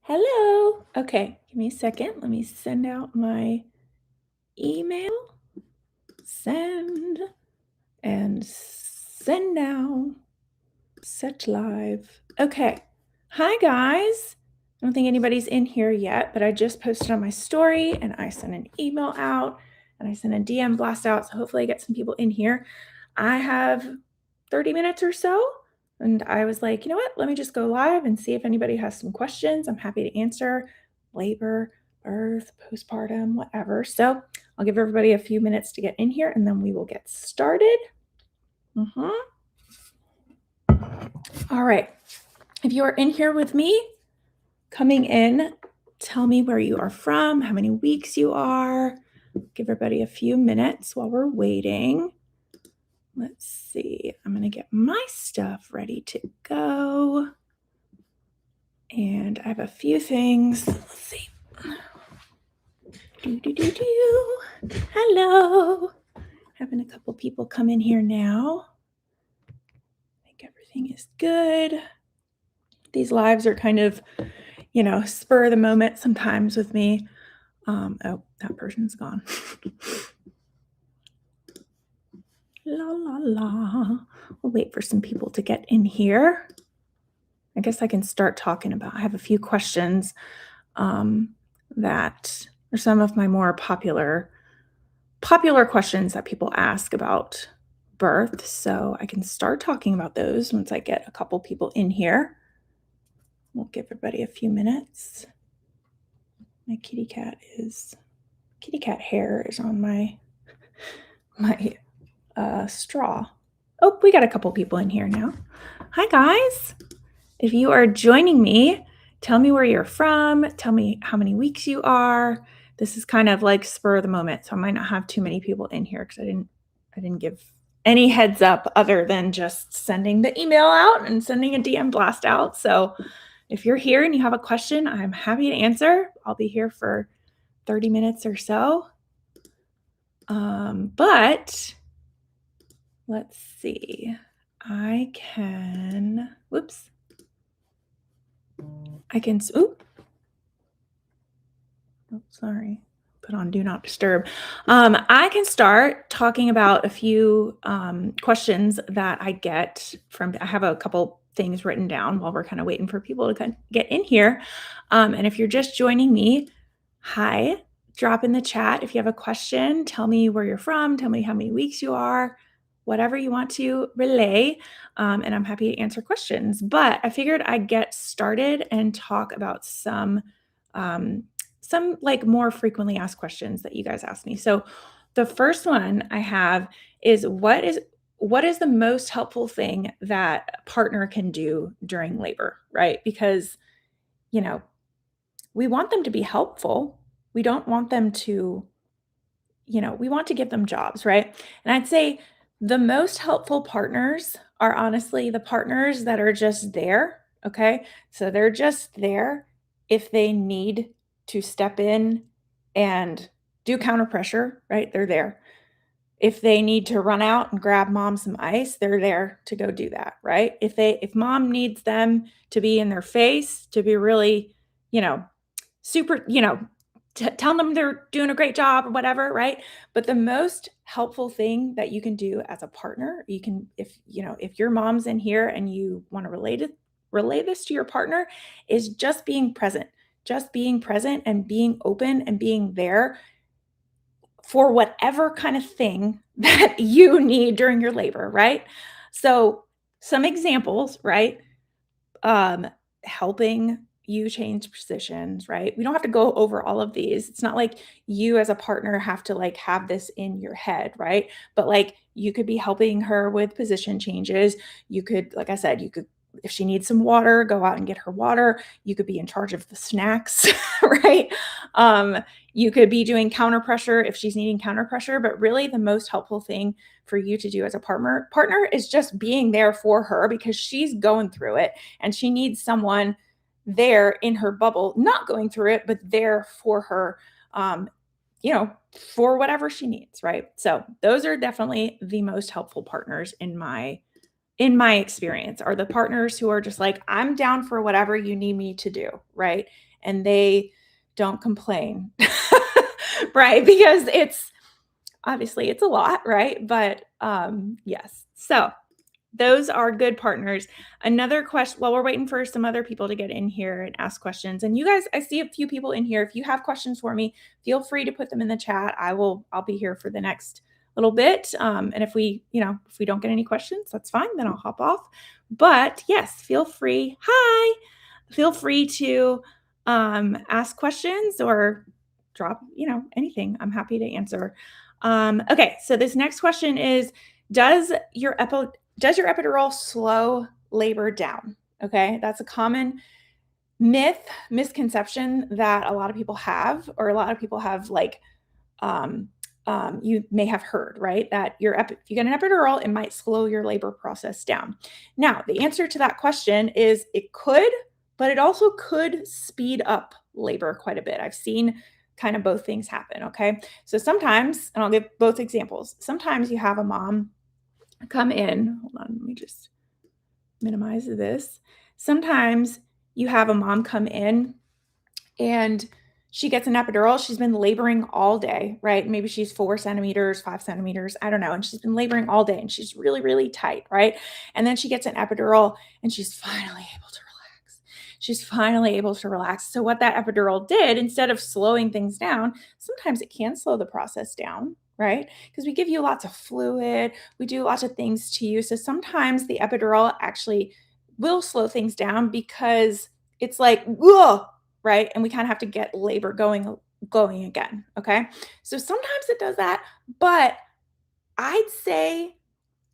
Hello. Okay, give me a second. Let me send out my email. Send and send now. Set live. Okay. Hi, guys. I don't think anybody's in here yet, but I just posted on my story and I sent an email out and I sent a DM blast out. So hopefully I get some people in here. I have 30 minutes or so. And I was like, you know what? Let me just go live and see if anybody has some questions. I'm happy to answer labor, birth, postpartum, whatever. So I'll give everybody a few minutes to get in here and then we will get started. All right. If you are in here with me, coming in, tell me where you are from, how many weeks you are. Give everybody a few minutes while we're waiting. Let's see. I'm going to get my stuff ready to go. And I have a few things. Let's see. Hello. Having a couple people come in here now. I think everything is good. These lives are kind of, spur of the moment sometimes with me. Oh, that person's gone. La, la, la. We'll wait for some people to get in here. I guess I can start talking about, I have a few questions that are some of my more popular questions that people ask about birth. So I can start talking about those once I get a couple people in here. We'll give everybody a few minutes. My kitty cat hair is on my straw. Oh, we got a couple people in here now. Hi, guys. If you are joining me, tell me where you're from. Tell me how many weeks you are. This is kind of like spur of the moment, so I might not have too many people in here because I didn't give any heads up other than just sending the email out and sending a DM blast out. So if you're here and you have a question, I'm happy to answer. I'll be here for 30 minutes or so. But let's see. I can, sorry. Put on do not disturb. I can start talking about a few questions that I get from, I have a couple things written down while we're kind of waiting for people to get in here. And if you're just joining me, hi, drop in the chat. If you have a question, tell me where you're from, tell me how many weeks you are, whatever you want to relay. And I'm happy to answer questions. But I figured I'd get started and talk about some like more frequently asked questions that you guys ask me. So the first one I have is what is the most helpful thing that a partner can do during labor, right? Because, we want them to be helpful. We don't want them to, we want to give them jobs, right? And I'd say the most helpful partners are honestly the partners that are just there, okay? So they're just there if they need to step in and do counter pressure, right? They're there. If they need to run out and grab mom some ice, they're there to go do that, right? If mom needs them to be in their face, to be really, super, tell them they're doing a great job or whatever, right? But the most helpful thing that you can do as a partner, you can, if your mom's in here and you want to relay this to your partner, is just being present and being open and being there for whatever kind of thing that you need during your labor, right? So some examples, right? Helping you change positions, right? We don't have to go over all of these. It's not like you as a partner have to like have this in your head, right? But like you could be helping her with position changes. You could, like I said, if she needs some water, go out and get her water. You could be in charge of the snacks, right? You could be doing counter pressure if she's needing counter pressure, but really the most helpful thing for you to do as a partner is just being there for her because she's going through it and she needs someone there in her bubble, not going through it, but there for her, for whatever she needs, right? So those are definitely the most helpful partners in my experience, are the partners who are just like, I'm down for whatever you need me to do, right? and they don't complain, right? Because it's obviously it's a lot, right? But yes. So those are good partners. Another question, while we're waiting for some other people to get in here and ask questions. And you guys, I see a few people in here. If you have questions for me, feel free to put them in the chat. I'll be here for the next little bit. And if we don't get any questions, that's fine. Then I'll hop off. But yes, feel free. Hi. Feel free to ask questions or drop, anything. I'm happy to answer. Okay. So this next question is, does your epidural slow labor down? Okay, that's a common misconception that a lot of people have, or a lot of people have um, you may have heard, right? That if you get an epidural, it might slow your labor process down. Now, the answer to that question is it could, but it also could speed up labor quite a bit. I've seen kind of both things happen. Okay, so sometimes, and I'll give both examples. Sometimes you have a mom come in. Hold on, let me just minimize this. Sometimes you have a mom come in and she gets an epidural. She's been laboring all day, right? Maybe she's 4 centimeters, 5 centimeters, I don't know. And she's been laboring all day and she's really, really tight, right? And then she gets an epidural and she's finally able to relax. She's finally able to relax. So what that epidural did, instead of slowing things down, sometimes it can slow the process down, right? Because we give you lots of fluid, we do lots of things to you. So sometimes the epidural actually will slow things down because it's like, whoa, right? And we kind of have to get labor going again. Okay. So sometimes it does that, but I'd say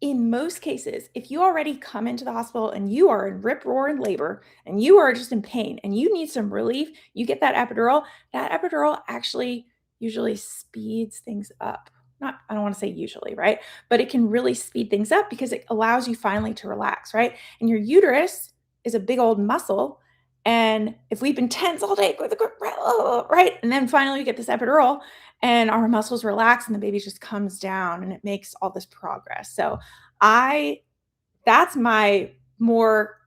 in most cases, if you already come into the hospital and you are in rip roaring labor and you are just in pain and you need some relief, you get that epidural actually usually speeds things up. Not, I don't want to say usually, right? But it can really speed things up because it allows you finally to relax, right? And your uterus is a big old muscle. And if we've been tense all day, right? And then finally we get this epidural and our muscles relax and the baby just comes down and it makes all this progress. So I that's my more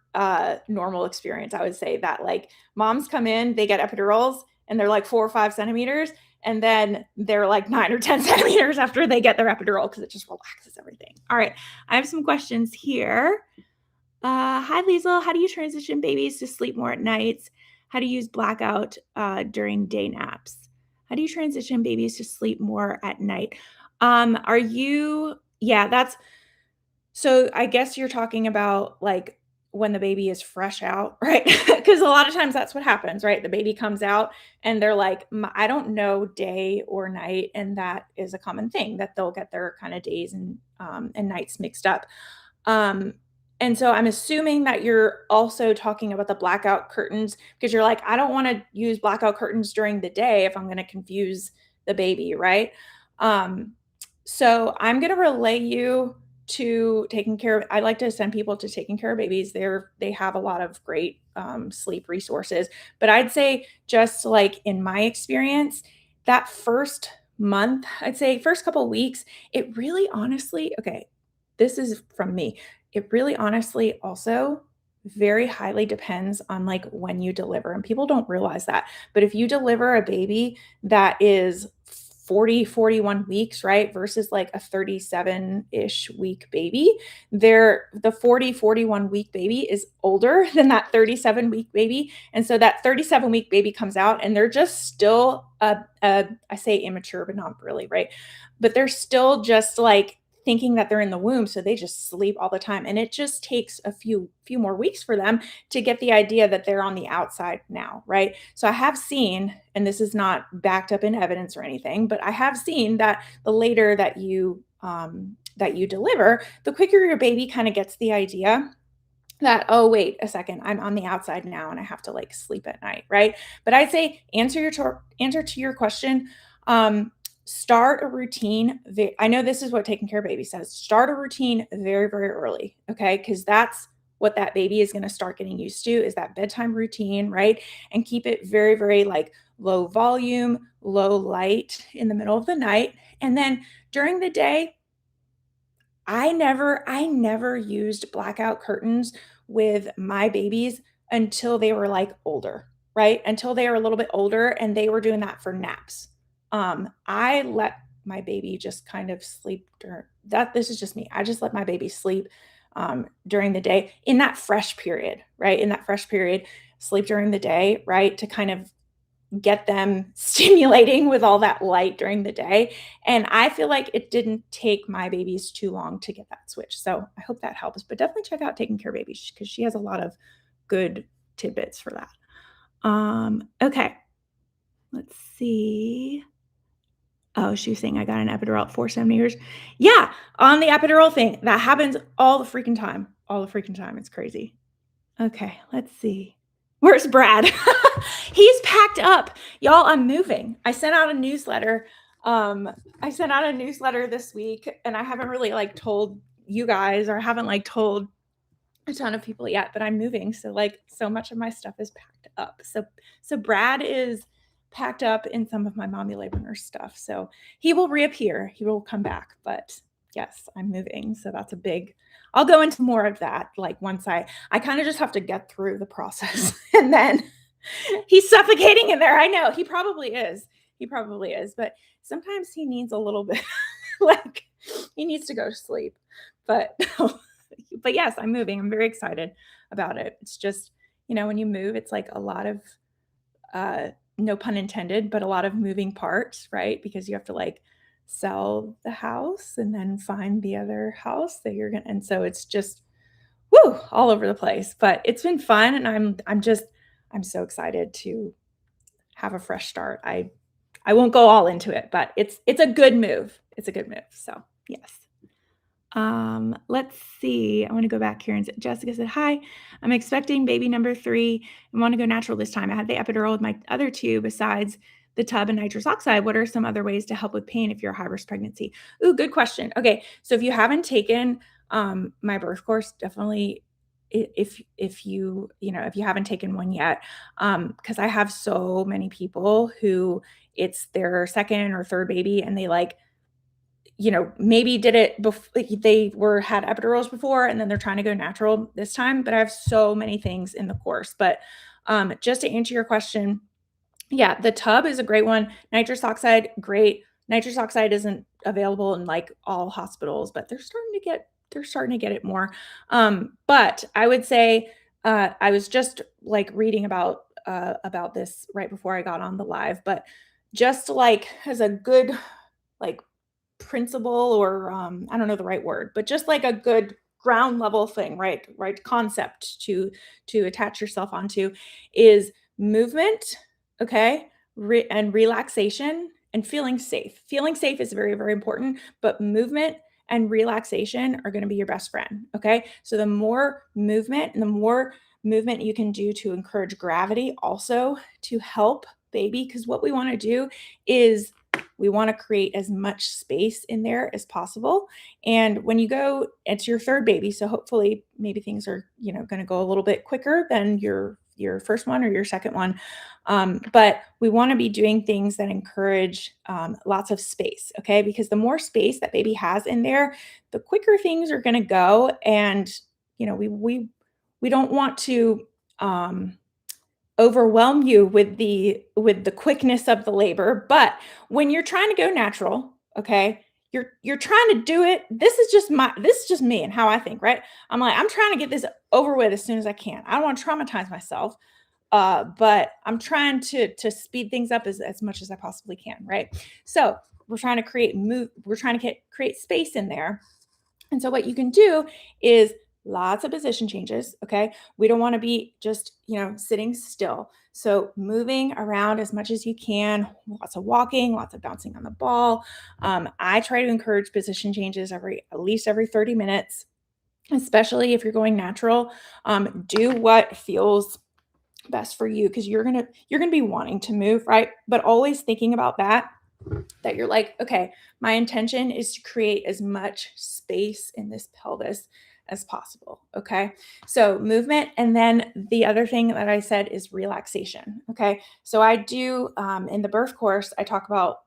normal experience. I would say that like moms come in, they get epidurals and they're like 4 or 5 centimeters. And then they're like 9 or 10 centimeters after they get their epidural because it just relaxes everything. All right. I have some questions here. Hi, Liesel. How do you transition babies to sleep more at nights? How do you use blackout during day naps? How do you transition babies to sleep more at night? That's so I guess you're talking about like when the baby is fresh out, right? Because a lot of times that's what happens, right? The baby comes out and they're like, I don't know day or night. And that is a common thing that they'll get their kind of days and nights mixed up. Um, and so I'm assuming that you're also talking about the blackout curtains because you're like, I don't want to use blackout curtains during the day if I'm going to confuse the baby, right? Um, so I'm going to relay you to taking care of, I like to send people to taking care of babies. They have a lot of great sleep resources, but I'd say just like in my experience, that first month, I'd say first couple of weeks, it really honestly, okay, this is from me. It really honestly also very highly depends on like when you deliver. And people don't realize that. But if you deliver a baby that is 41 weeks, right? Versus like a 37-ish week baby, the 41 week baby is older than that 37-week baby. And so that 37-week baby comes out and they're just still I say immature, but not really, right? But they're still just like thinking that they're in the womb, so they just sleep all the time, and it just takes a few more weeks for them to get the idea that they're on the outside now, right? So I have seen, and this is not backed up in evidence or anything, but I have seen that the later that you deliver, the quicker your baby kind of gets the idea that, oh, wait a second, I'm on the outside now and I have to like sleep at night, right? But I'd say answer to your question. Start a routine. I know this is what taking care of baby says. Start a routine very, very early, okay? Because that's what that baby is going to start getting used to is that bedtime routine, right? And keep it very, very like low volume, low light in the middle of the night. And then during the day, I never used blackout curtains with my babies until they were like older. right? Until they were a little bit older and they were doing that for naps. I let my baby just kind of sleep during that. This is just me. I just let my baby sleep during the day in that fresh period, right? In that fresh period, sleep during the day, right? To kind of get them stimulating with all that light during the day. And I feel like it didn't take my babies too long to get that switch. So I hope that helps. But definitely check out Taking Care of Babies because she has a lot of good tidbits for that. Okay, let's see. Oh, she was saying I got an epidural at 4 centimeters. Yeah, on the epidural thing, that happens all the freaking time. All the freaking time. It's crazy. Okay, let's see. Where's Brad? He's packed up. Y'all, I'm moving. I sent out a newsletter. I sent out a newsletter this week, and I haven't really like told you guys or haven't like told a ton of people yet, but I'm moving. So like so much of my stuff is packed up. So Brad is packed up in some of my mommy labor nurse stuff. So he will reappear. He will come back. But yes, I'm moving. So that's a big I'll go into more of that like once I kind of just have to get through the process and then he's suffocating in there. I know he probably is. He probably is, but sometimes he needs a little bit like he needs to go to sleep. But but yes, I'm moving. I'm very excited about it. It's just, when you move, it's like a lot of no pun intended, but a lot of moving parts, right? Because you have to like sell the house and then find the other house that you're gonna, and so it's just woo all over the place. But it's been fun, and I'm so excited to have a fresh start. I won't go all into it, but it's a good move. It's a good move. So yes. Let's see. I want to go back here and Jessica said, "Hi, I'm expecting baby number 3 and want to go natural this time. I had the epidural with my other 2 besides the tub and nitrous oxide. What are some other ways to help with pain if you're a high risk pregnancy?" Ooh, good question. Okay, so if you haven't taken my birth course, definitely if you haven't taken one yet, because I have so many people who it's their second or third baby and they like maybe did it before they had epidurals before and then they're trying to go natural this time. But I have so many things in the course. But just to answer your question, yeah, the tub is a great one. Nitrous oxide, great. Nitrous oxide isn't available in like all hospitals, but they're starting to get it more. But I would say I was just like reading about this right before I got on the live, but just like as a good like principle or I don't know the right word, but just like a good ground level thing, right concept to attach yourself onto is movement, okay, and relaxation and feeling safe. Feeling safe is very, very important, but movement and relaxation are going to be your best friend, okay? So the more movement and the more movement you can do to encourage gravity also to help baby, because what we want to do is we want to create as much space in there as possible. And when you go, it's your third baby, so hopefully maybe things are, going to go a little bit quicker than your first one or your second one. But we want to be doing things that encourage lots of space, okay? Because the more space that baby has in there, the quicker things are going to go. And we don't want to overwhelm you with the quickness of the labor. But when you're trying to go natural, okay, you're trying to do it. This is just me and how I think, right? I'm like, I'm trying to get this over with as soon as I can. I don't want to traumatize myself. But I'm trying to speed things up as much as I possibly can, right? So we're trying to create space in there. And so what you can do is lots of position changes, okay? We don't want to be just, sitting still. So moving around as much as you can, lots of walking, lots of bouncing on the ball. I try to encourage position changes at least every 30 minutes, especially if you're going natural. Do what feels best for you because you're gonna be wanting to move, right? But always thinking about that you're like, okay, my intention is to create as much space in this pelvis as possible. Okay. So movement. And then the other thing that I said is relaxation. Okay. So I do in the birth course, I talk about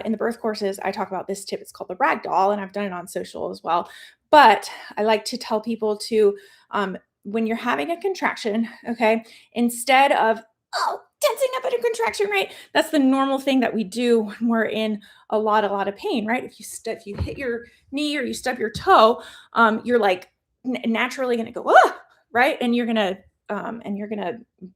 in the birth courses, I talk about this tip. It's called the rag doll, and I've done it on social as well. But I like to tell people to when you're having a contraction, okay, instead of oh, tensing up at a contraction, right? That's the normal thing that we do when we're in a lot of pain, right? If you hit your knee or you stub your toe, you're like naturally going to go, ah, right? And you're gonna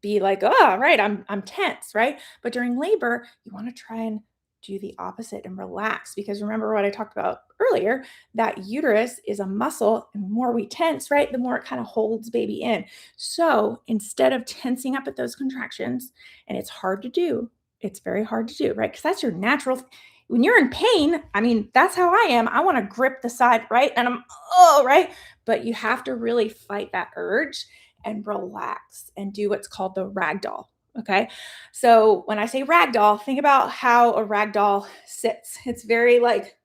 be like, oh, right, I'm tense, right? But during labor, you want to try and do the opposite and relax because remember what I talked about earlier, that uterus is a muscle, and the more we tense, right, the more it kind of holds baby in. So instead of tensing up at those contractions, and it's hard to do, it's very hard to do, right? Because that's your natural. When you're in pain, I mean, that's how I am. I want to grip the side, right? And oh, right. But you have to really fight that urge and relax and do what's called the ragdoll. Okay. So when I say ragdoll, think about how a ragdoll sits. It's very like,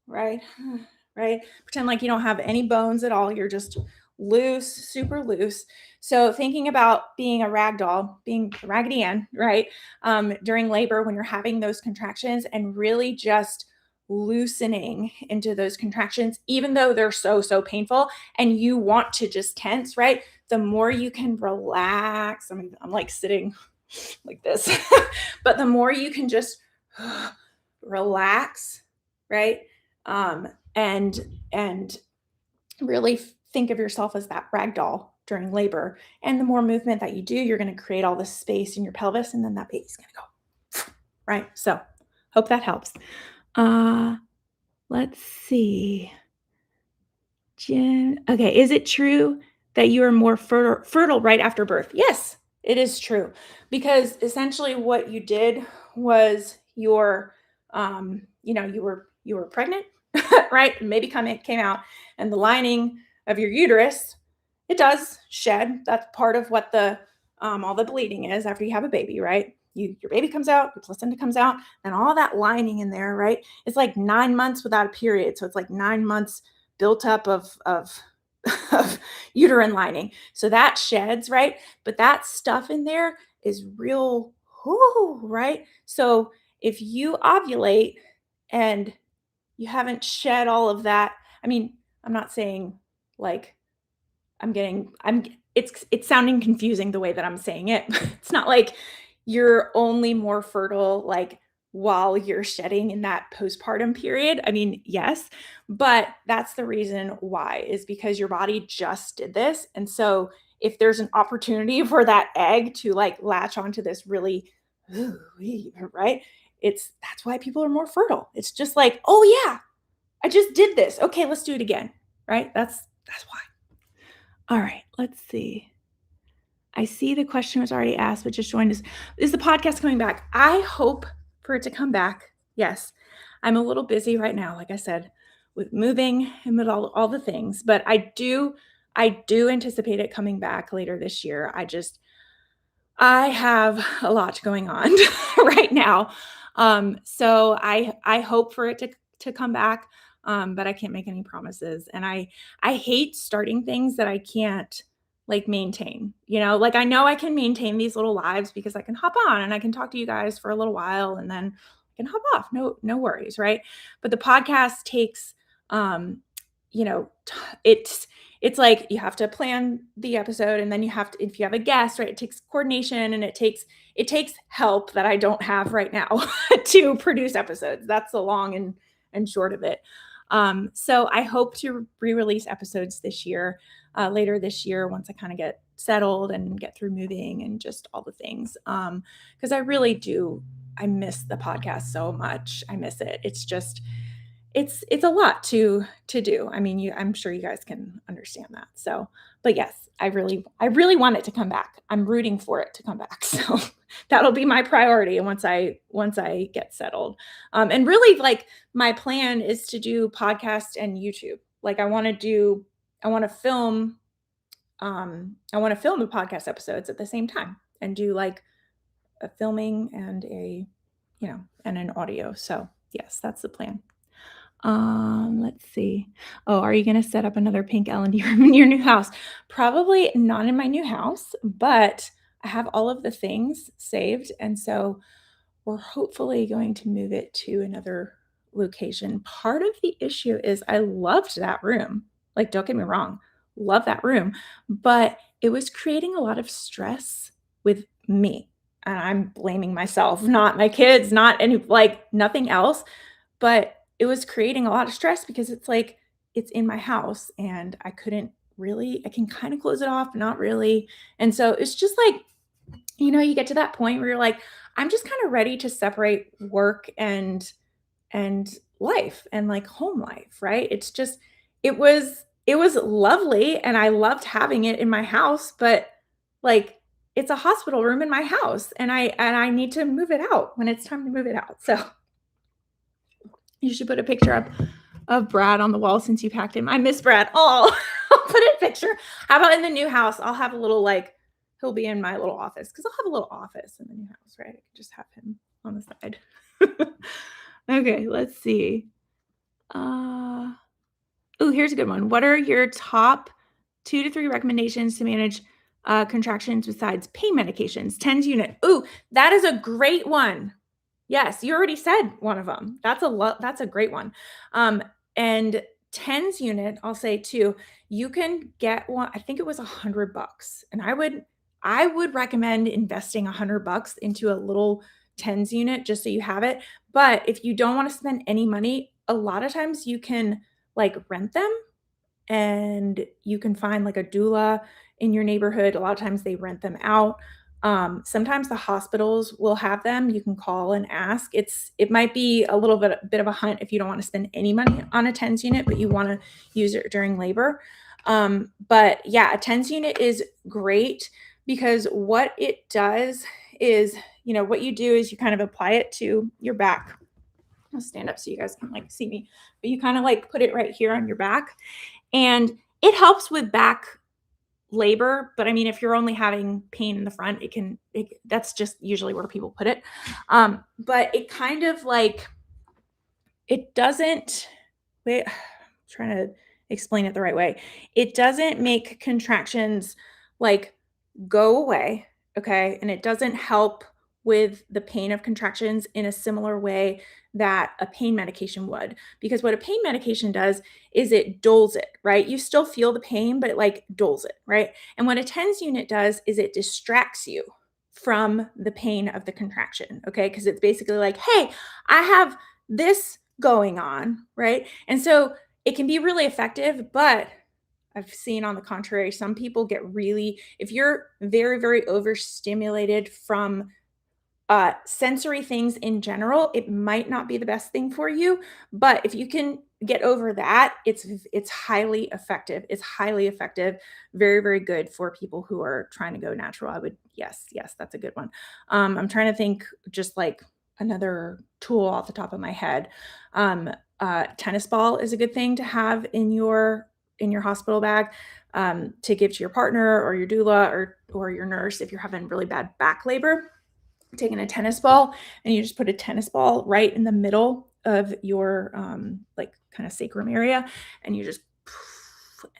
right? Right? Pretend like you don't have any bones at all. You're just loose, super loose. So thinking about being a rag doll, being Raggedy Ann, right? During labor when you're having those contractions and really just loosening into those contractions, even though they're so painful and you want to just tense, right? The more you can relax. I mean, I'm like sitting like this, but the more you can just relax, right? um, and really think of yourself as that rag doll during labor. And the more movement that you do, you're going to create all this space in your pelvis, and then that baby's going to go right. So, hope that helps. Uh, let's see. Jen, okay, is it true that you are more fertile right after birth? Yes, it is true because essentially what you did was you were pregnant, right? Maybe came out, and the lining of your uterus, it does shed. That's part of what the all the bleeding is after you have a baby, right? Your baby comes out, your placenta comes out, and all that lining in there, right? It's like 9 months without a period, so it's like 9 months built up of of uterine lining. So that sheds, right? But that stuff in there is real, whoo, right? So if you ovulate and you haven't shed all of that, I mean, I'm not saying like I'm it's sounding confusing the way that I'm saying it. It's not like you're only more fertile like while you're shedding in that postpartum period. I mean, yes, but that's the reason why is because your body just did this. And so if there's an opportunity for that egg to like latch onto this really right? That's why people are more fertile. It's just like, "Oh yeah, I just did this. Okay, let's do it again." Right? That's why. All right, let's see. I see the question was already asked, but just joined us. Is the podcast coming back? I hope for it to come back. Yes. I'm a little busy right now, like I said, with moving and with all the things, but I do anticipate it coming back later this year. I have a lot going on right now. So I hope for it to come back, but I can't make any promises. And I hate starting things that I can't like maintain. Like I know I can maintain these little lives because I can hop on and I can talk to you guys for a little while and then I can hop off. No worries, right? But the podcast takes you know, it's like you have to plan the episode and then you have to if you have a guest, right, it takes coordination and it takes help that I don't have right now to produce episodes. That's the long and short of it. So I hope to re-release episodes this year, later this year once I kind of get settled and get through moving and just all the things. Because I really do, I miss the podcast so much. I miss it. It's just it's a lot to do. I mean, I'm sure you guys can understand that. So, but yes, I really want it to come back. I'm rooting for it to come back. So that'll be my priority once I get settled. And really like my plan is to do podcast and YouTube. Like I want to film the podcast episodes at the same time and do like a filming and and an audio. So yes, that's the plan. Let's see. Oh, are you gonna set up another pink L&D room in your new house? Probably not in my new house, but I have all of the things saved, and so we're hopefully going to move it to another location. Part of the issue is I loved that room. Like, don't get me wrong, love that room, but it was creating a lot of stress with me. and I'm blaming myself, not my kids, not any like nothing else, but it was creating a lot of stress because it's like it's in my house and I couldn't really I can kind of close it off, but not really. And so it's just like, you get to that point where you're like, I'm just kind of ready to separate work and life and like home life, right? It's just it was lovely and I loved having it in my house, but like it's a hospital room in my house and I need to move it out when it's time to move it out. So you should put a picture up of Brad on the wall since you packed him. I miss Brad. Oh, I'll put a picture. How about in the new house? I'll have a little like he'll be in my little office because I'll have a little office in the new house, right? I can just have him on the side. Okay, let's see. Uh, oh, here's a good one. What are your top 2 to 3 recommendations to manage contractions besides pain medications? TENS unit. Ooh, that is a great one. Yes, you already said one of them. That's a great one. And TENS unit, I'll say too, you can get one, I think it was $100. And I would recommend investing $100 into a little TENS unit just so you have it. But if you don't want to spend any money, a lot of times you can like rent them and you can find like a doula in your neighborhood. A lot of times they rent them out. Sometimes the hospitals will have them. You can call and ask. It might be a little bit of a hunt if you don't want to spend any money on a TENS unit, but you want to use it during labor. But yeah, a TENS unit is great because what it does is, what you do is you kind of apply it to your back. I'll stand up so you guys can like see me, but you kind of like put it right here on your back and it helps with back labor. But I mean, if you're only having pain in the front, that's just usually where people put it. But it kind of like, it doesn't, wait, I'm trying to explain it the right way. It doesn't make contractions like go away. Okay. And it doesn't help with the pain of contractions in a similar way that a pain medication would. Because what a pain medication does is it dulls it, right? You still feel the pain, but it like dulls it, right? And what a TENS unit does is it distracts you from the pain of the contraction. Okay. Because it's basically like, hey, I have this going on, right? And so it can be really effective, but I've seen on the contrary, some people get really, if you're very, very overstimulated from sensory things in general, it might not be the best thing for you. But if you can get over that, it's highly effective. It's highly effective. Very, very good for people who are trying to go natural. Yes, that's a good one. I'm trying to think just like another tool off the top of my head. Tennis ball is a good thing to have in your hospital bag to give to your partner or your doula or your nurse if you're having really bad back labor. Taking a tennis ball and you just put a tennis ball right in the middle of your like kind of sacrum area and you just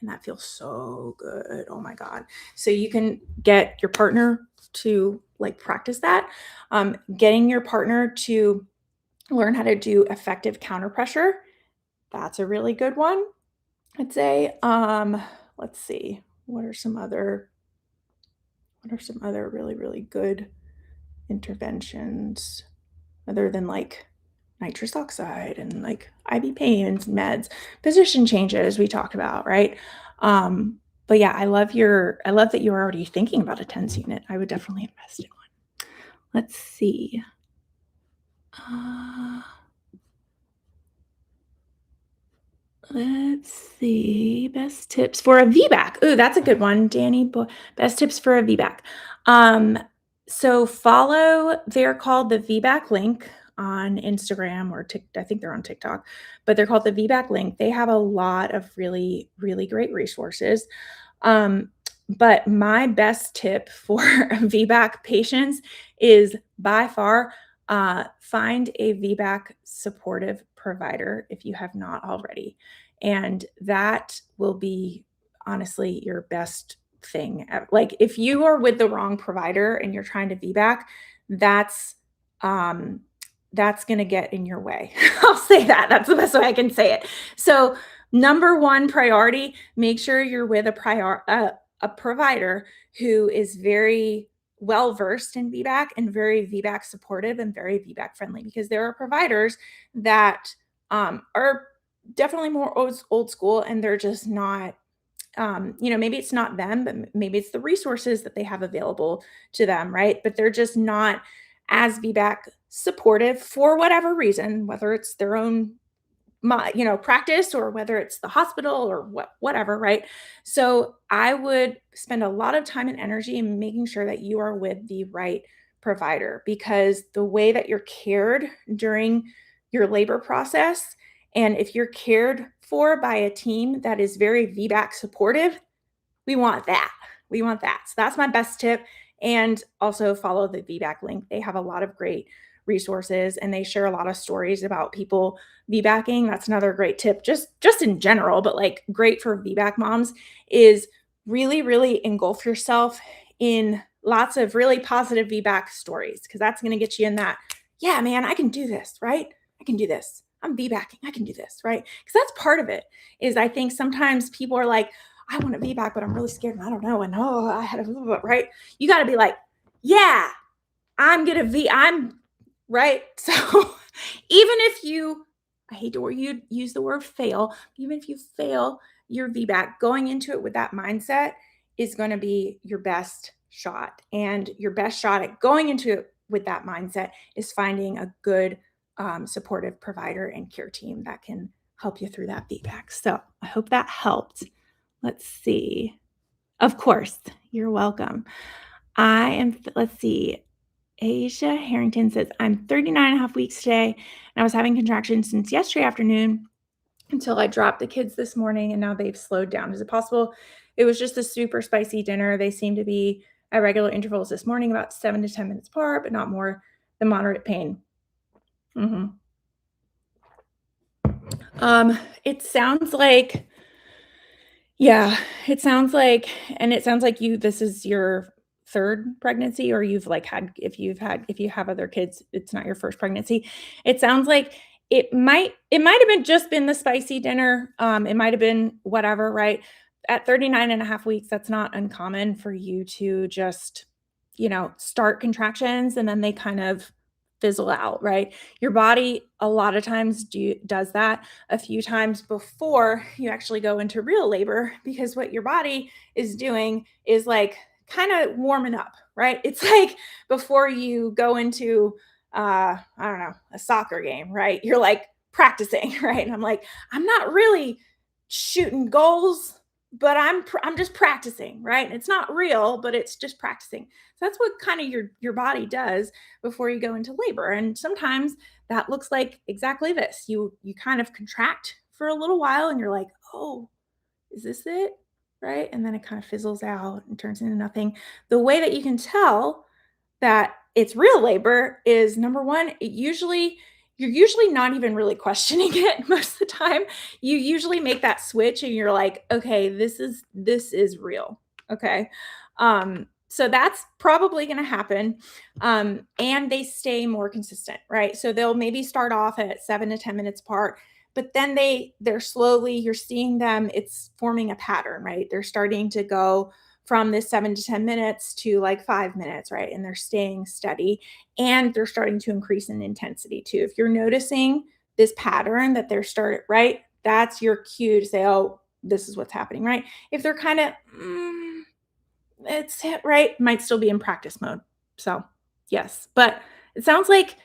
and that feels so good. Oh my God. So you can get your partner to like practice that. Getting your partner to learn how to do effective counter pressure. That's a really good one. I'd say, let's see, what are some other really, really good interventions other than like nitrous oxide and like IV pains, meds, position changes we talked about, right? But yeah, I love that you're already thinking about a TENS unit. I would definitely invest in one. Let's see. Let's see. Best tips for a VBAC. Ooh, that's a good one, Danny. Best tips for a VBAC. So they're called the VBAC link on Instagram or I think they're on TikTok, but they're called the VBAC link. They have a lot of really, really great resources. But my best tip for VBAC patients is by far find a VBAC supportive provider if you have not already. And that will be honestly your best thing. Like if you are with the wrong provider and you're trying to VBAC, that's going to get in your way. I'll say that. That's the best way I can say it. So number one priority, make sure you're with a provider who is very well versed in VBAC and very VBAC supportive and very VBAC friendly, because there are providers that are definitely more old school, and they're just not, maybe it's not them, but maybe it's the resources that they have available to them, right? But they're just not as VBAC supportive for whatever reason, whether it's their own practice, or whether it's the hospital, or whatever, right? So I would spend a lot of time and energy in making sure that you are with the right provider, because the way that you're cared during your labor process, and if you're cared for by a team that is very VBAC supportive, we want that. We want that. So that's my best tip. And also follow the VBAC link. They have a lot of great resources, and they share a lot of stories about people VBACing. That's another great tip, just in general, but like great for VBAC moms, is really, really engulf yourself in lots of really positive VBAC stories, because that's going to get you in that, yeah, man, I can do this, right? I can do this. I'm VBACing. I can do this, right? Because that's part of it. Is I think sometimes people are like, I want to VBAC, but I'm really scared and I don't know. And I had a, right? You got to be like, yeah, I'm right. So even if you, I hate to use the word fail, even if you fail your VBAC, going into it with that mindset is going to be your best shot. And your best shot at going into it with that mindset is finding a good, supportive provider and care team that can help you through that VBAC. So I hope that helped. Let's see. Of course, you're welcome. Let's see. Asia Harrington says, I'm 39 and a half weeks today, and I was having contractions since yesterday afternoon until I dropped the kids this morning, and now they've slowed down. Is it possible it was just a super spicy dinner? They seem to be at regular intervals this morning, about 7 to 10 minutes apart, but not more than moderate pain. It sounds like, yeah, it sounds like this is your third pregnancy, or you've like had, if you have other kids, it's not your first pregnancy. It sounds like it might have been just been the spicy dinner. It might have been whatever, right? At 39 and a half weeks, that's not uncommon for you to just, start contractions and then they kind of fizzle out, right? Your body a lot of times does that a few times before you actually go into real labor, because what your body is doing is like kind of warming up, right? It's like before you go into I don't know, a soccer game, right? You're like practicing, right? And I'm like, I'm not really shooting goals, but I'm just practicing, right? And it's not real, but it's just practicing. So that's what kind of your body does before you go into labor. And sometimes that looks like exactly this. You kind of contract for a little while and you're like, "Oh, is this it?" Right? And then it kind of fizzles out and turns into nothing. The way that you can tell that it's real labor is, number one, you're usually not even really questioning it most of the time. You usually make that switch and you're like, okay, this is real. Okay. So that's probably going to happen. And they stay more consistent, right? So they'll maybe start off at 7 to 10 minutes apart, but then they're slowly, you're seeing them, it's forming a pattern, right? They're starting to go from this 7 to 10 minutes to like 5 minutes, right? And they're staying steady, and they're starting to increase in intensity too. If you're noticing this pattern that they're started, right? That's your cue to say, oh, this is what's happening, right? If they're kind of, it's hit, right, might still be in practice mode. So yes, but it sounds like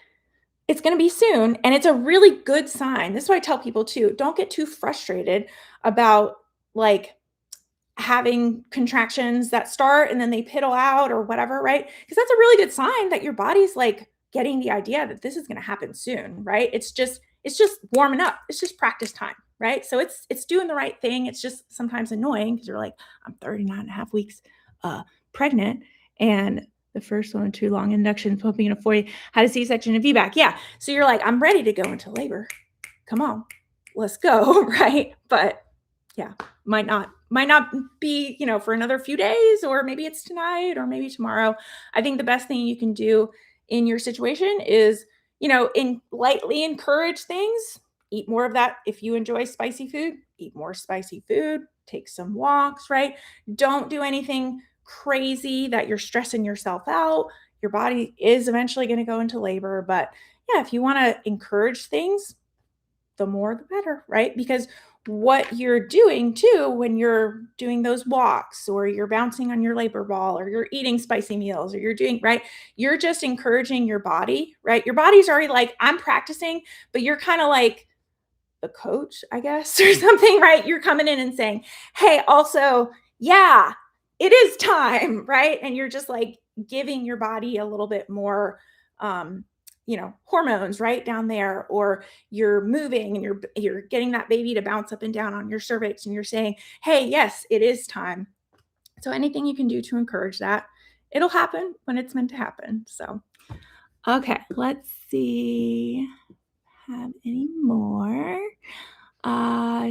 it's going to be soon, and it's a really good sign. This is why I tell people too, don't get too frustrated about like having contractions that start and then they piddle out or whatever, right? Because that's a really good sign that your body's like getting the idea that this is going to happen soon, right? It's just warming up. It's just practice time, right? So it's doing the right thing. It's just sometimes annoying because you're like, I'm 39 and a half weeks pregnant, and the first one, 2 long inductions, pumping in a 40, had a C-section and VBAC. Yeah. So you're like, I'm ready to go into labor. Come on, let's go, right? But yeah, might not be, for another few days, or maybe it's tonight or maybe tomorrow. I think the best thing you can do in your situation is, lightly encourage things. Eat more of that. If you enjoy spicy food, eat more spicy food, take some walks, right? Don't do anything crazy that you're stressing yourself out. Your body is eventually going to go into labor. But yeah, if you want to encourage things, the more the better, right? Because what you're doing too when you're doing those walks or you're bouncing on your labor ball or you're eating spicy meals or you're doing, right? You're just encouraging your body, right? Your body's already like, I'm practicing, but you're kind of like the coach, I guess, or something, right? You're coming in and saying, hey, also, yeah, it is time, right? And you're just like giving your body a little bit more hormones right down there, or you're moving and you're getting that baby to bounce up and down on your cervix and you're saying, hey, yes, it is time. So anything you can do to encourage that, it'll happen when it's meant to happen. So okay, let's see. Have any more?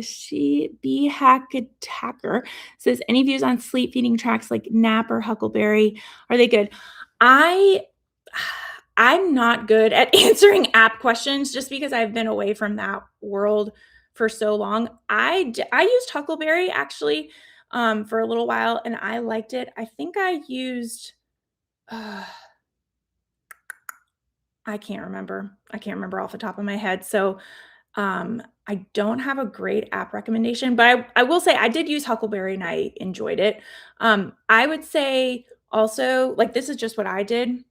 She B Hack Attacker says, any views on sleep feeding tracks like Nap or Huckleberry? Are they good? I'm not good at answering app questions just because I've been away from that world for so long. I used Huckleberry actually for a little while and I liked it. I think I used I can't remember. I can't remember off the top of my head. So I don't have a great app recommendation, but I will say I did use Huckleberry and I enjoyed it. I would say also, like, this is just what I did.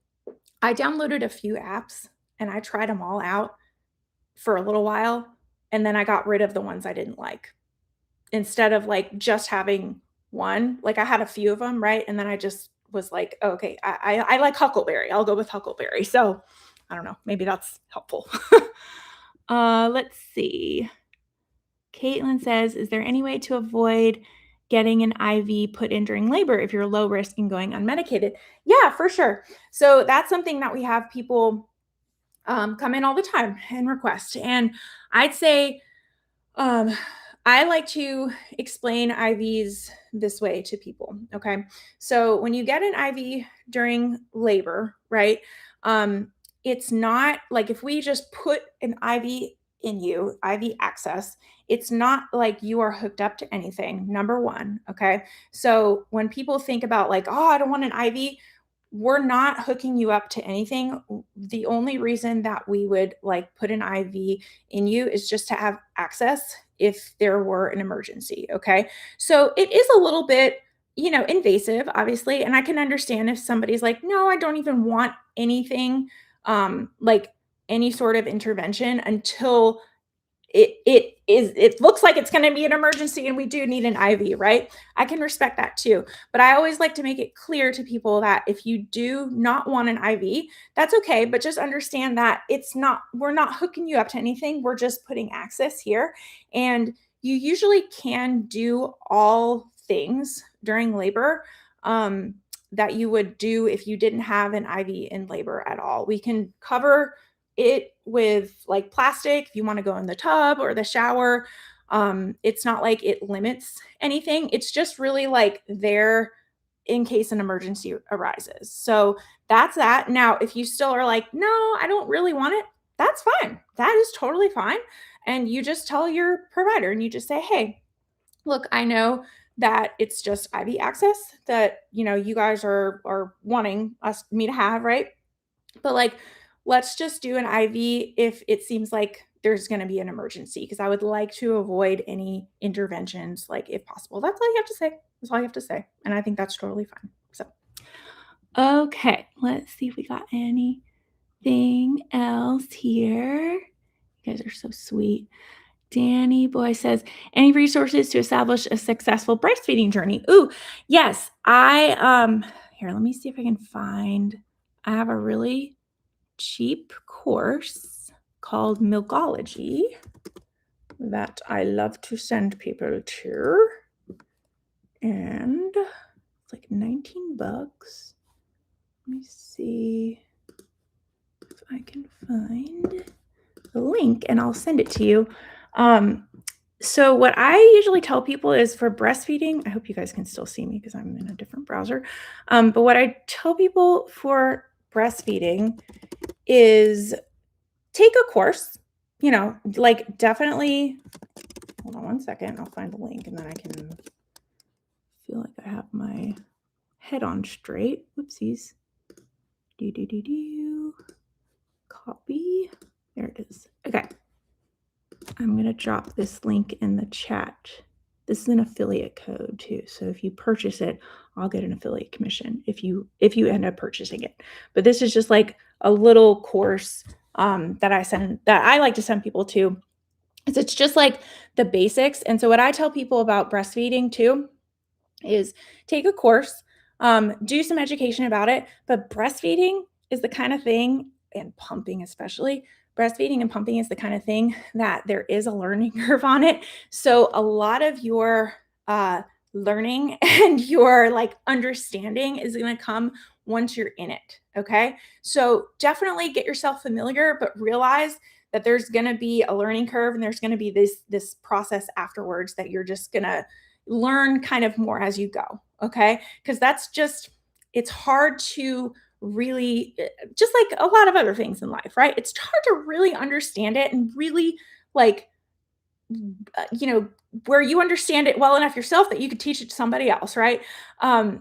I downloaded a few apps and I tried them all out for a little while. And then I got rid of the ones I didn't like instead of like just having one. Like I had a few of them, right? And then I just was like, oh, okay, I like Huckleberry. I'll go with Huckleberry. So I don't know. Maybe that's helpful. Let's see. Caitlin says, is there any way to avoid getting an IV put in during labor if you're low risk and going unmedicated? Yeah, for sure. So that's something that we have people come in all the time and request. And I'd say I like to explain IVs this way to people. Okay. So when you get an IV during labor, right? It's not like if we just put an IV in you, IV access, it's not like you are hooked up to anything. Number one. Okay. So when people think about like, oh, I don't want an IV, we're not hooking you up to anything. The only reason that we would like put an IV in you is just to have access if there were an emergency. Okay. So it is a little bit, invasive, obviously. And I can understand if somebody's like, no, I don't even want anything, like any sort of intervention until it looks like it's going to be an emergency and we do need an IV, right? I can respect that too. But I always like to make it clear to people that if you do not want an IV, that's okay. But just understand that we're not hooking you up to anything. We're just putting access here. And you usually can do all things during labor that you would do if you didn't have an IV in labor at all. We can cover it with like plastic if you want to go in the tub or the shower. It's not like it limits anything. It's just really like there in case an emergency arises. So that's that. Now, if you still are like, no, I don't really want it, that's fine. That is totally fine. And you just tell your provider and you just say, hey, look, I know that it's just IV access that, you guys are wanting me to have, right? But like, let's just do an IV if it seems like there's going to be an emergency, because I would like to avoid any interventions, like if possible. That's all you have to say. That's all you have to say. And I think that's totally fine. So, okay, let's see if we got anything else here. You guys are so sweet. Danny Boy says, any resources to establish a successful breastfeeding journey? Ooh, yes. Here, let me see if I can find. I have a really cheap course called Milkology that I love to send people to. And it's like $19. Let me see if I can find the link and I'll send it to you. So what I usually tell people is for breastfeeding, I hope you guys can still see me because I'm in a different browser. But what I tell people for breastfeeding is take a course, like definitely, hold on one second. I'll find the link and then I can feel like I have my head on straight. Whoopsies. Copy. There it is. Okay. I'm going to drop this link in the chat. This is an affiliate code too. So if you purchase it, I'll get an affiliate commission if you end up purchasing it. But this is just like a little course that I like to send people to. It's just like the basics. And so what I tell people about breastfeeding too is take a course, do some education about it, but breastfeeding is the kind of thing, and pumping especially, breastfeeding and pumping is the kind of thing that there is a learning curve on it. So a lot of your learning and your like understanding is going to come once you're in it. Okay. So definitely get yourself familiar, but realize that there's going to be a learning curve and there's going to be this process afterwards that you're just going to learn kind of more as you go. Okay. Because it's hard to really, just like a lot of other things in life, right? It's hard to really understand it and really like, where you understand it well enough yourself that you could teach it to somebody else, right?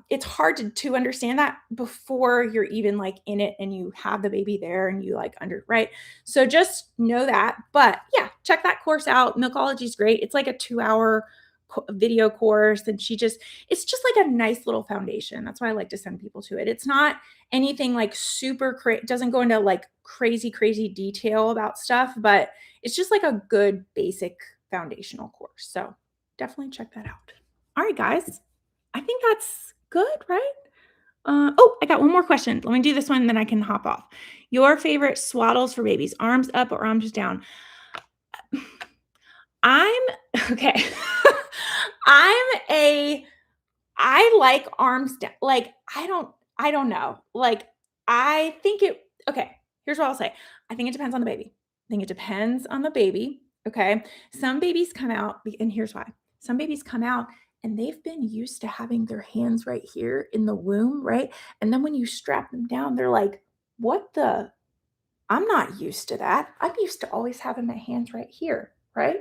It's hard to understand that before you're even like in it and you have the baby there and you like right? So just know that. But yeah, check that course out. Milkology is great. It's like a 2-hour video course, and it's just like a nice little foundation. That's why I like to send people to it. It's not anything like super doesn't go into like crazy detail about stuff, but it's just like a good basic foundational course. So definitely check that out. All right, guys, I think that's good, right? I got one more question. Let me do this one, then I can hop off. Your favorite swaddles for babies, arms up or arms down? Okay. I like arms down. Like, I don't know. Like, okay, here's what I'll say. I think it depends on the baby. I think it depends on the baby. Okay. Some babies come out, and here's why. Some babies come out and they've been used to having their hands right here in the womb, right? And then when you strap them down, they're like, I'm not used to that. I'm used to always having my hands right here, right?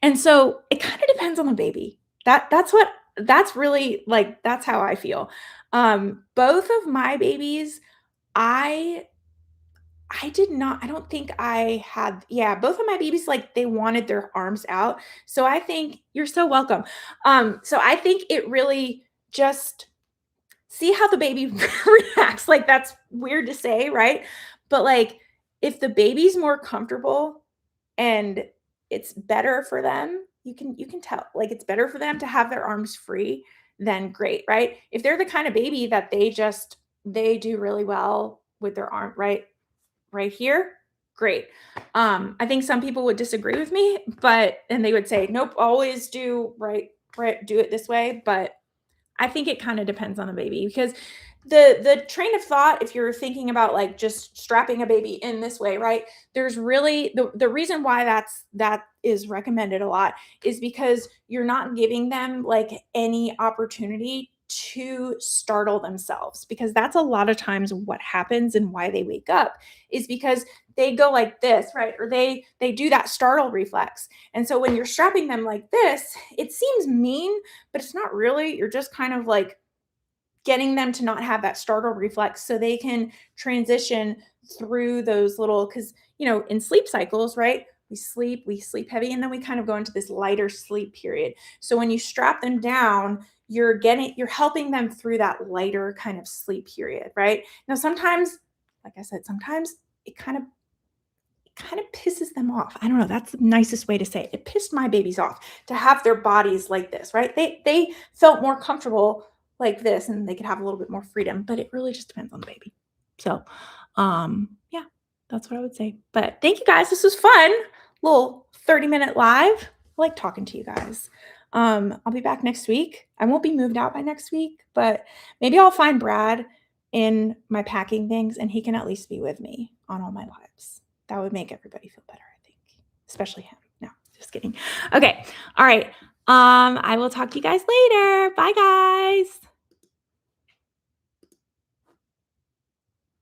And so it kind of depends on the baby. That's really like, that's how I feel. Both of my babies, I don't think I had, yeah, both of my babies, like they wanted their arms out. So I think you're so welcome. So I think it really just see how the baby reacts. Like that's weird to say, right? But like if the baby's more comfortable and it's better for them, you can tell like it's better for them to have their arms free, then great, right? If they're the kind of baby that they do really well with their arm right here, great. I think some people would disagree with me, and they would say, nope, always do right, do it this way. But I think it kind of depends on the baby, because the train of thought, if you're thinking about like just strapping a baby in this way, right? There's really the reason why that is recommended a lot is because you're not giving them like any opportunity to startle themselves, because that's a lot of times what happens and why they wake up is because they go like this, right? Or they do that startle reflex. And so when you're strapping them like this, it seems mean, but it's not really. You're just kind of like getting them to not have that startle reflex so they can transition through those little, because in sleep cycles, right, we sleep heavy, and then we kind of go into this lighter sleep period. So when you strap them down, you're helping them through that lighter kind of sleep period, right? Now sometimes, like I said, sometimes it kind of pisses them off. I don't know. That's the nicest way to say it. It pissed my babies off to have their bodies like this, right? They felt more comfortable like this, and they could have a little bit more freedom, but it really just depends on the baby. So, yeah, that's what I would say. But thank you guys. This was fun. Little 30-minute live. I like talking to you guys. I'll be back next week. I won't be moved out by next week, but maybe I'll find Brad in my packing things and he can at least be with me on all my lives. That would make everybody feel better, I think, especially him. No, just kidding. Okay. All right. I will talk to you guys later. Bye, guys.